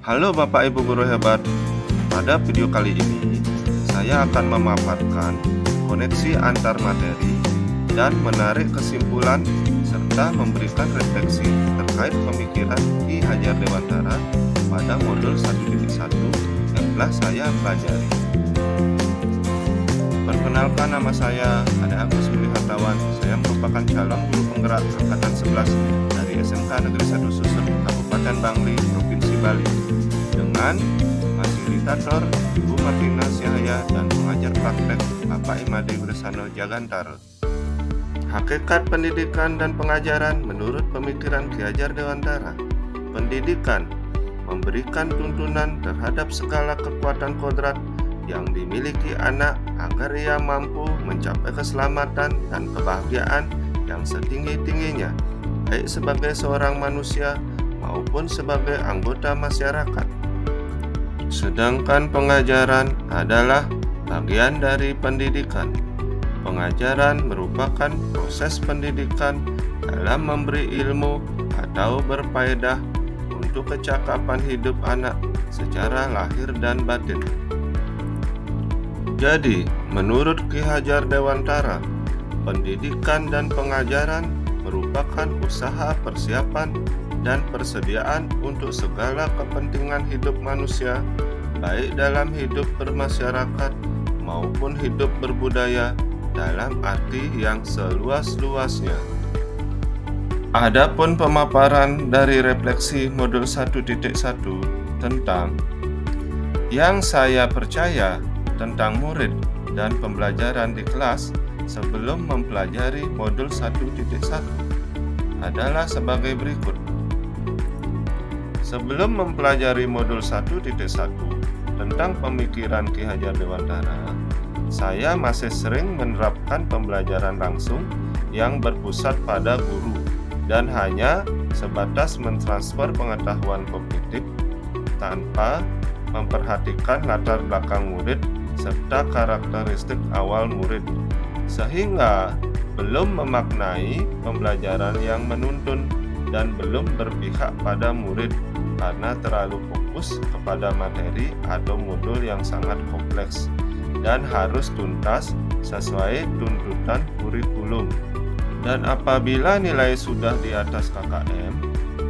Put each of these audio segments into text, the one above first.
Halo Bapak Ibu guru hebat. Pada video kali ini, saya akan memaparkan koneksi antar materi dan menarik kesimpulan serta memberikan refleksi terkait pemikiran Ki Hajar Dewantara pada modul 1.1 yang telah saya pelajari. Perkenalkan, nama saya Ade Agus Willy Hartawan. Saya merupakan calon guru penggerak angkatan 11 dari SMK Negeri 1 Susun, Kabupaten Bangli, Provinsi Bali, dengan fasilitator Ibu Martina Syahaya dan pengajar praktek Bapak Imade Gresano Jagantara. Hakikat pendidikan dan pengajaran menurut pemikiran Ki Hajar Dewantara. Pendidikan memberikan tuntunan terhadap segala kekuatan kodrat yang dimiliki anak agar ia mampu mencapai keselamatan dan kebahagiaan yang setinggi-tingginya, baik sebagai seorang manusia maupun sebagai anggota masyarakat. Sedangkan pengajaran adalah bagian dari pendidikan. Pengajaran merupakan proses pendidikan dalam memberi ilmu atau berfaedah untuk kecakapan hidup anak secara lahir dan batin. Jadi, menurut Ki Hajar Dewantara, pendidikan dan pengajaran merupakan usaha persiapan dan persediaan untuk segala kepentingan hidup manusia, baik dalam hidup bermasyarakat maupun hidup berbudaya dalam arti yang seluas-luasnya. Adapun pemaparan dari refleksi modul 1.1 tentang yang saya percaya tentang murid dan pembelajaran di kelas sebelum mempelajari modul 1.1 adalah sebagai berikut. Sebelum mempelajari modul 1.1 tentang pemikiran Ki Hajar Dewantara, saya masih sering menerapkan pembelajaran langsung yang berpusat pada guru dan hanya sebatas mentransfer pengetahuan kognitif tanpa memperhatikan latar belakang murid serta karakteristik awal murid, sehingga belum memaknai pembelajaran yang menuntun dan belum berpihak pada murid karena terlalu fokus kepada materi atau modul yang sangat kompleks dan harus tuntas sesuai tuntutan kurikulum. Dan apabila nilai sudah di atas KKM,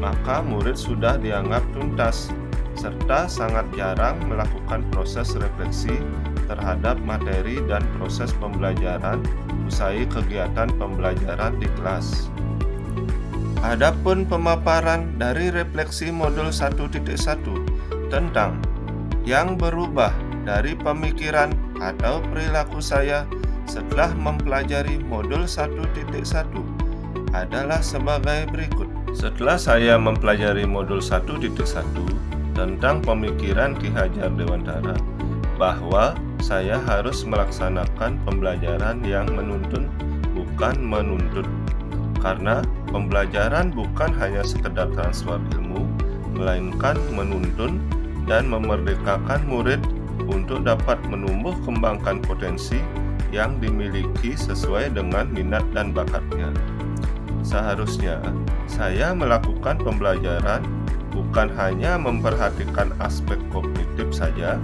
maka murid sudah dianggap tuntas serta sangat jarang melakukan proses refleksi terhadap materi dan proses pembelajaran usai kegiatan pembelajaran di kelas. Adapun pemaparan dari refleksi modul 1.1 tentang yang berubah dari pemikiran atau perilaku saya setelah mempelajari modul 1.1 adalah sebagai berikut. Setelah saya mempelajari modul 1.1 tentang pemikiran Ki Hajar Dewantara, bahwa saya harus melaksanakan pembelajaran yang menuntun bukan menuntut, karena pembelajaran bukan hanya sekedar transfer ilmu, melainkan menuntun dan memerdekakan murid untuk dapat menumbuh kembangkan potensi yang dimiliki sesuai dengan minat dan bakatnya. Seharusnya saya melakukan pembelajaran bukan hanya memperhatikan aspek kognitif saja,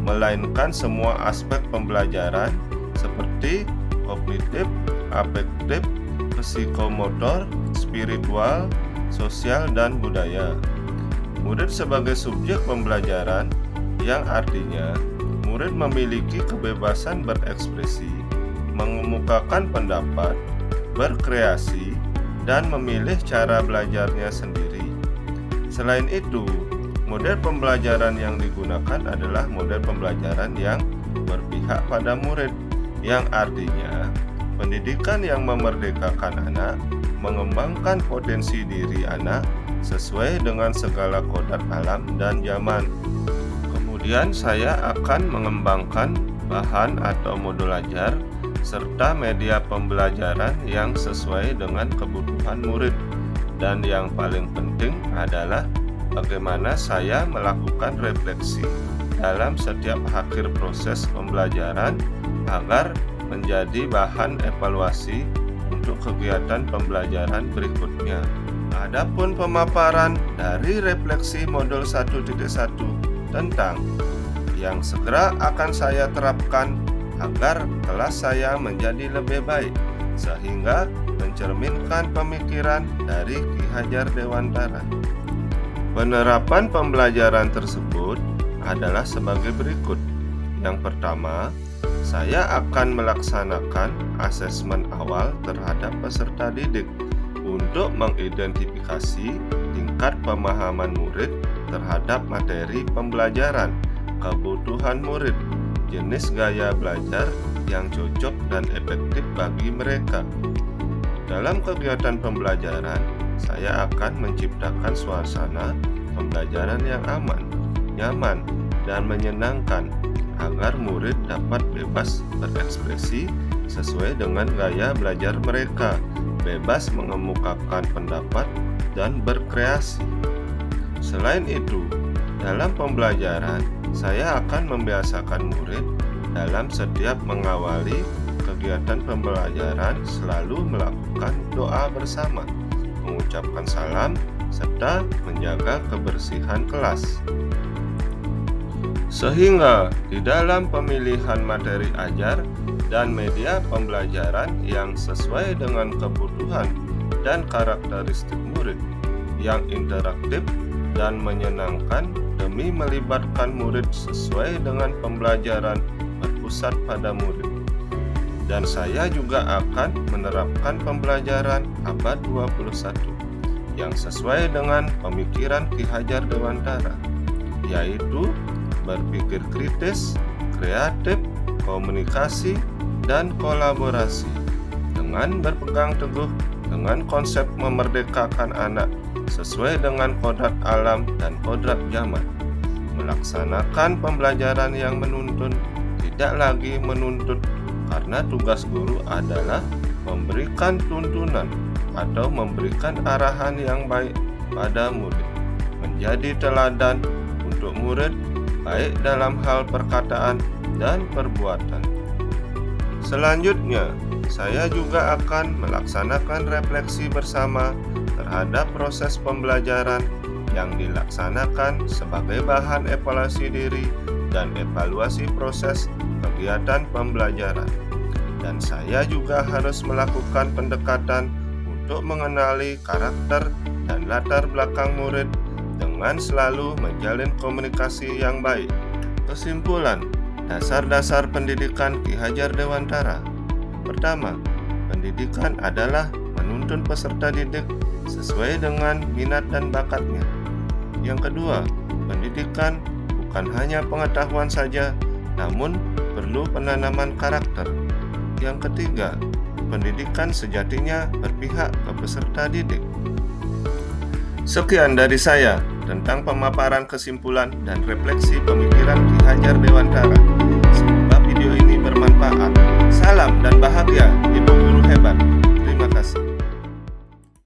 melainkan semua aspek pembelajaran seperti kognitif, afektif, psikomotor, spiritual, sosial, dan budaya. Murid sebagai subjek pembelajaran, yang artinya murid memiliki kebebasan berekspresi, mengemukakan pendapat, berkreasi, dan memilih cara belajarnya sendiri. Selain itu, model pembelajaran yang digunakan adalah model pembelajaran yang berpihak pada murid, yang artinya pendidikan yang memerdekakan anak, mengembangkan potensi diri anak sesuai dengan segala kodrat alam dan zaman. Kemudian saya akan mengembangkan bahan atau modul ajar serta media pembelajaran yang sesuai dengan kebutuhan murid. Dan yang paling penting adalah bagaimana saya melakukan refleksi dalam setiap akhir proses pembelajaran agar menjadi bahan evaluasi untuk kegiatan pembelajaran berikutnya. Adapun pemaparan dari refleksi modul 1.1 tentang yang segera akan saya terapkan agar kelas saya menjadi lebih baik, sehingga mencerminkan pemikiran dari Ki Hajar Dewantara. Penerapan pembelajaran tersebut adalah sebagai berikut. Yang pertama, saya akan melaksanakan asesmen awal terhadap peserta didik untuk mengidentifikasi tingkat pemahaman murid terhadap materi pembelajaran, kebutuhan murid, jenis gaya belajar yang cocok dan efektif bagi mereka. Dalam kegiatan pembelajaran, saya akan menciptakan suasana pembelajaran yang aman, nyaman, dan menyenangkan agar murid dapat bebas berekspresi sesuai dengan gaya belajar mereka, bebas mengemukakan pendapat dan berkreasi. Selain itu, dalam pembelajaran, saya akan membiasakan murid dalam setiap mengawali kegiatan pembelajaran selalu melakukan doa bersama, mengucapkan salam, serta menjaga kebersihan kelas. Sehingga di dalam pemilihan materi ajar dan media pembelajaran yang sesuai dengan kebutuhan dan karakteristik murid, yang interaktif dan menyenangkan demi melibatkan murid sesuai dengan pembelajaran berpusat pada murid. Dan saya juga akan menerapkan pembelajaran abad 21 yang sesuai dengan pemikiran Ki Hajar Dewantara, yaitu berpikir kritis, kreatif, komunikasi, dan kolaborasi, dengan berpegang teguh dengan konsep memerdekakan anak sesuai dengan kodrat alam dan kodrat zaman, melaksanakan pembelajaran yang menuntun, tidak lagi menuntut, karena tugas guru adalah memberikan tuntunan atau memberikan arahan yang baik pada murid, menjadi teladan untuk murid baik dalam hal perkataan dan perbuatan. Selanjutnya, saya juga akan melaksanakan refleksi bersama terhadap proses pembelajaran yang dilaksanakan sebagai bahan evaluasi diri dan evaluasi proses kegiatan pembelajaran. Dan saya juga harus melakukan pendekatan untuk mengenali karakter dan latar belakang murid dengan selalu menjalin komunikasi yang baik. Kesimpulan, dasar-dasar pendidikan Ki Hajar Dewantara. Pertama, pendidikan adalah menuntun peserta didik sesuai dengan minat dan bakatnya. Yang kedua, pendidikan bukan hanya pengetahuan saja, namun perlu penanaman karakter. Yang ketiga, pendidikan sejatinya berpihak ke peserta didik. Sekian dari saya tentang pemaparan kesimpulan dan refleksi pemikiran Ki Hajar Dewantara. Semoga video ini bermanfaat. Salam dan bahagia, Ibu Guru hebat.